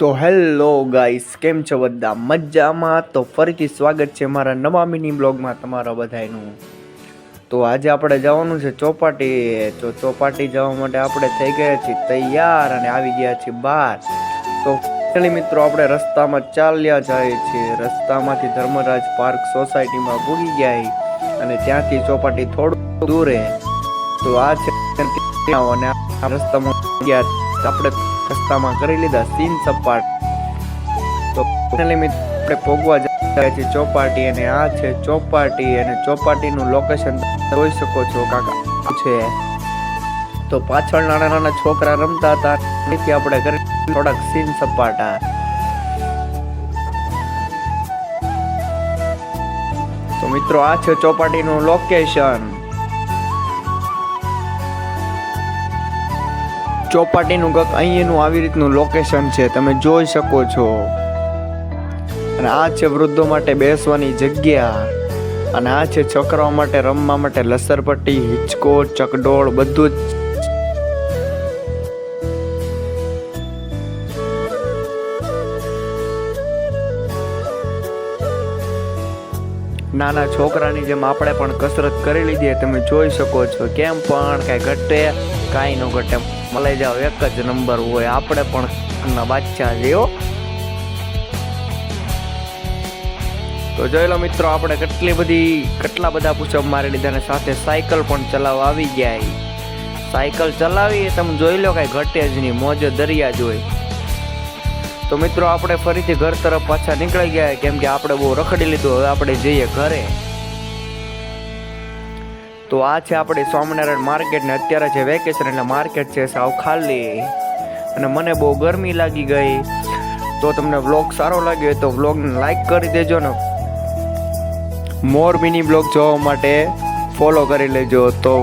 તો hello guys, કેમ છો બધા? મજામાં? તો ફરીથી સ્વાગત છે મારા નવા મિની બ્લોગમાં તમારા બધાનું. તો આજે આપણે જવાનું છે ચોપાટી. તો ચોપાટી જવા માટે આપણે થઈ ગયા છીએ તૈયાર અને આવી ગયા છીએ બહાર. તો ફાઇનલી મિત્રો આપણે રસ્તામાં ચાલ્યા જાય છે. રસ્તામાંથી ધર્મરાજ પાર્ક સોસાયટીમાં ભૂગી ગયા અને ત્યાંથી ચોપાટી થોડું દૂર. તો આ છે અને આ રસ્તામાં ગયા આપણે રસ્તામાં કરી લીધા સીન સપાટ. તો ફાઇનલી આપણે પોગવા જાય છે ચોપાટી અને આ છે ચોપાટી અને ચોપાટીનું લોકેશન જોઈ શકો છો કાકા છે. તો પાછળ નાના નાના છોકરા રમતા હતા તેથી આપણે કરી થોડાક સીન સપાટા. તો મિત્રો આ છે ચોપાટીનું લોકેશન. ચોપાટીનું કંઈક અહીંયાનું આવી રીતનું લોકેશન છે, તમે જોઈ શકો છો. અને આ છે વૃદ્ધો માટે બેસવાની જગ્યા અને આ છે છોકરાઓ માટે રમવા માટે લસરપટ્ટી, હિચકો, ચકડોળ બધું જ. નાના છોકરાની જેમ આપણે પણ કસરત કરી લીધી, તમે જોઈ શકો છો. કેમ પણ કાંઈ ઘટે કાંઈ ન ઘટે, મળી જાવ એક જ નંબર હોય. આપણે પણ બાદશાહ જેવો. તો જોઈ લો મિત્રો, આપણે કેટલા બધા પુશઅપ મારી લીધા અને સાથે સાયકલ પણ ચલાવવા આવી ગયા. સાયકલ ચલાવી તમે જોઈ લો, કાંઈ ઘટે જ નહીં, મોજ દરિયા જોઈ. તો મિત્રો આપણે ફરીથી ઘર તરફ પાછા નીકળી ગયા કેમ કે આપણે બહુ રખડી લીધું. હવે આપણે જઈએ ઘરે. તો આ છે આપણે સ્વામિનારાયણ માર્કેટ ને અત્યારે છે વેકેશન એટલે માર્કેટ છે સાવ ખાલી અને મને બહુ ગરમી લાગી ગઈ. તો તમને વ્લોગ સારો લાગ્યો હોય તો વ્લોગને લાઈક કરી દેજો ને મોર મિની બ્લોગ જોવા માટે ફોલો કરી લેજો. તો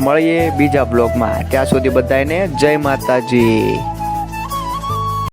મળીએ બીજા બ્લોગમાં, ત્યાં સુધી બધાને જય માતાજી.